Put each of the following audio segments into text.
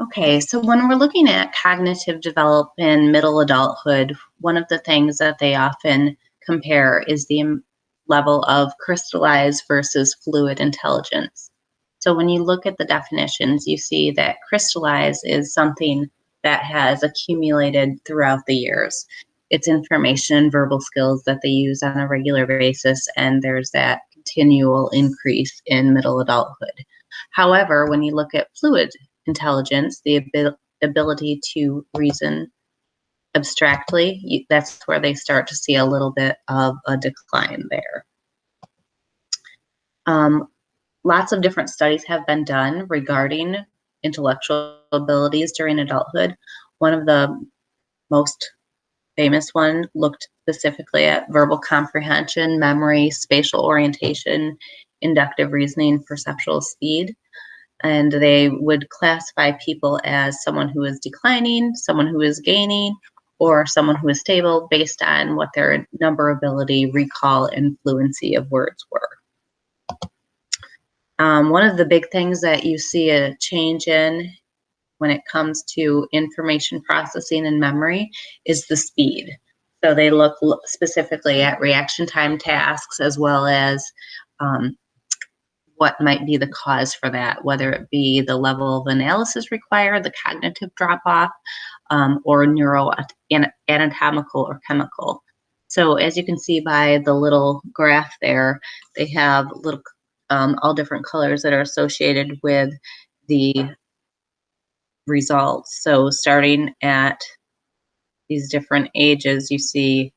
Okay, so when we're looking at cognitive development in middle adulthood, one of the things that they often compare is the level of crystallized versus fluid intelligence. So when you look at the definitions, you see that crystallized is something that has accumulated throughout the years. It's information, verbal skills that they use on a regular basis, and there's that continual increase in middle adulthood. However, when you look at fluid intelligence, the ability to reason abstractly, that's where they start to see a little bit of a decline there. Lots of different studies have been done regarding intellectual abilities during adulthood. One of the most famous one looked specifically at verbal comprehension, memory, spatial orientation, inductive reasoning, perceptual speed. And they would classify people as someone who is declining, someone who is gaining, or someone who is stable based on what their number ability, recall, and fluency of words were. One of the big things that you see a change in when it comes to information processing and memory is the speed. So they look specifically at reaction time tasks as well as what might be the cause for that, whether it be the level of analysis required, the cognitive drop-off, or neuroanatomical or chemical. So as you can see by the little graph there, they have little all different colors that are associated with the results. So starting at these different ages, you see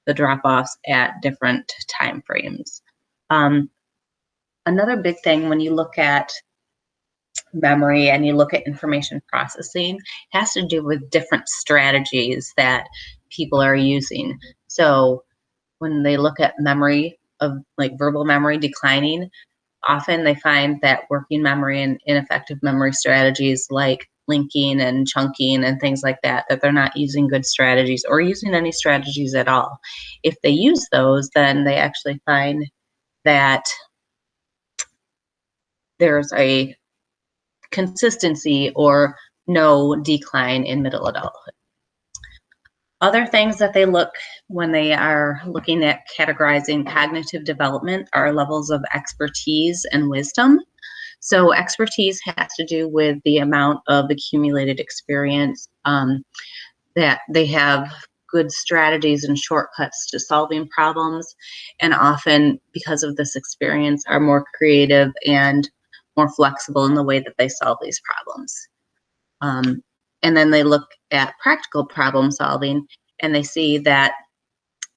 the drop-offs at different time frames. Another big thing when you look at memory and you look at information processing has to do with different strategies that people are using. So when they look at memory of like verbal memory declining, often they find that working memory and ineffective memory strategies like linking and chunking and things like that, that they're not using good strategies or using any strategies at all. If they use those, then they actually find that there's a consistency or no decline in middle adulthood. Other things that they look when they are looking at categorizing cognitive development are levels of expertise and wisdom. So expertise has to do with the amount of accumulated experience, that they have good strategies and shortcuts to solving problems, and often because of this experience are more creative and more flexible in the way that they solve these problems. And then they look at practical problem solving and they see that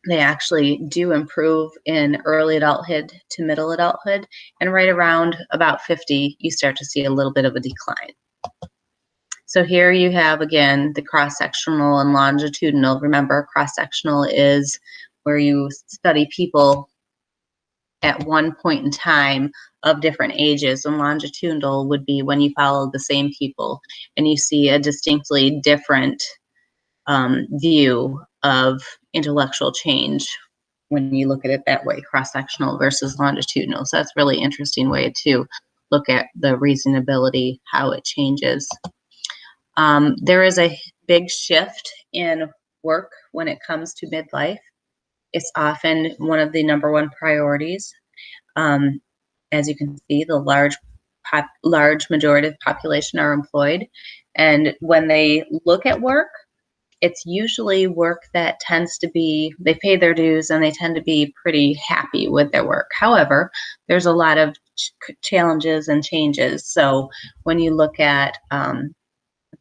they actually do improve in early adulthood to middle adulthood, and right around about 50, you start to see a little bit of a decline. So here you have, again, the cross-sectional and longitudinal. Remember, cross-sectional is where you study people at one point in time of different ages, and longitudinal would be when you follow the same people and you see a distinctly different view of intellectual change when you look at it that way, cross-sectional versus longitudinal. So that's a really interesting way to look at the reasonability, how it changes. There is a big shift in work when it comes to midlife. It's often one of the number one priorities. As you can see, the large majority of the population are employed. And when they look at work, it's usually work that tends to be, they pay their dues and they tend to be pretty happy with their work. However, there's a lot of challenges and changes. So when you look at the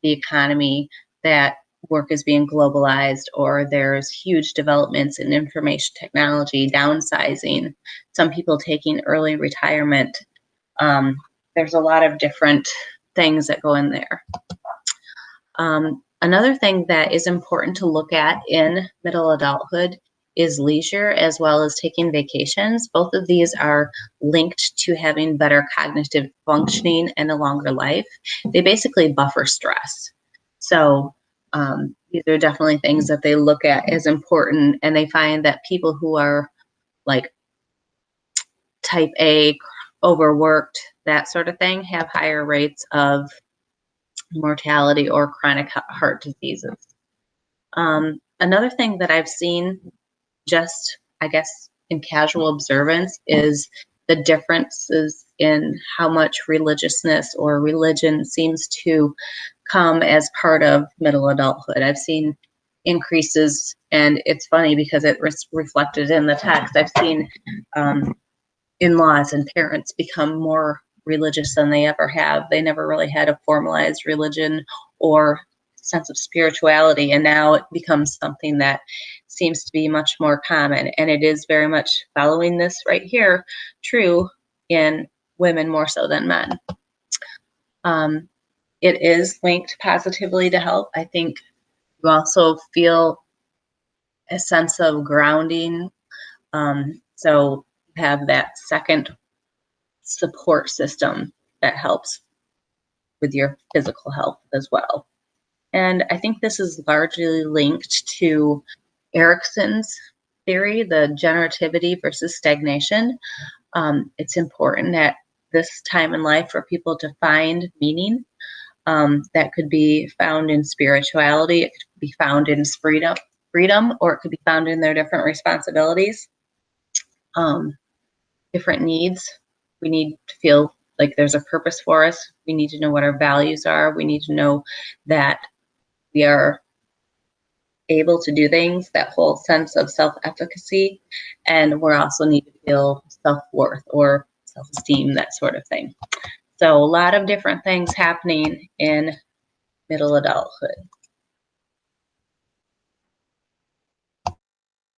economy, that work is being globalized, or there's huge developments in information technology, downsizing, some people taking early retirement. There's a lot of different things that go in there. Another thing that is important to look at in middle adulthood is leisure as well as taking vacations. Both of these are linked to having better cognitive functioning and a longer life. They basically buffer stress. So these are definitely things that they look at as important, and they find that people who are like type A, overworked, that sort of thing, have higher rates of mortality or chronic heart diseases. Another thing that I've seen just, I guess, in casual observance is the differences in how much religiousness or religion seems to come as part of middle adulthood. I've seen increases, and it's funny because it reflected in the text. I've seen in-laws and parents become more religious than they ever have. They never really had a formalized religion or sense of spirituality, and now it becomes something that seems to be much more common, and it is very much following this right here true in women more so than men. It is linked positively to health. I think you also feel a sense of grounding, so you have that second support system that helps with your physical health as well. And I think this is largely linked to Erickson's theory, the generativity versus stagnation. It's important at this time in life for people to find meaning. That could be found in spirituality, it could be found in freedom, or it could be found in their different responsibilities, different needs. We need to feel like there's a purpose for us. We need to know what our values are. We need to know that we are able to do things, that whole sense of self-efficacy, and we also need to feel self-worth or self-esteem, that sort of thing. So a lot of different things happening in middle adulthood.